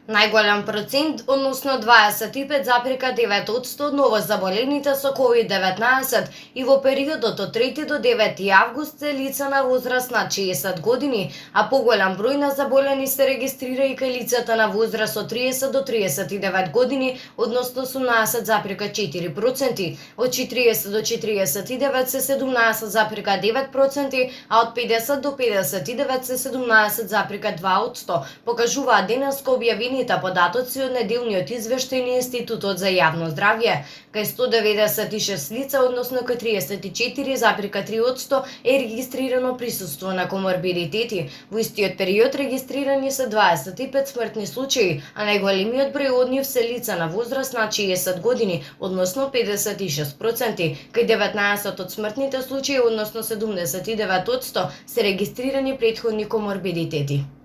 Најголем процент, односно 25,9% од новозаболените со COVID-19 и во периодот од 3 до 9 август се лица на возраст над 60 години, а поголем број на заболени се регистрира и кај лицата на возраст од 30 до 39 години, односно 18,4%, од 40 до 49 се 17,9%, а од 50 до 59 се 17,2%, покажуваат денеска објавени податоци од неделниот извештај на Институтот за јавно здравје. Кај 196 лица, односно кај 34,3% е регистрирано присуство на коморбидитети. Во истиот период регистрирани се 25 смртни случаи, а најголемиот број од нив се лица на возраст над 60 години, односно 56%. Кај 19 од смртните случаи, односно 79%, се регистрирани претходни коморбидитети.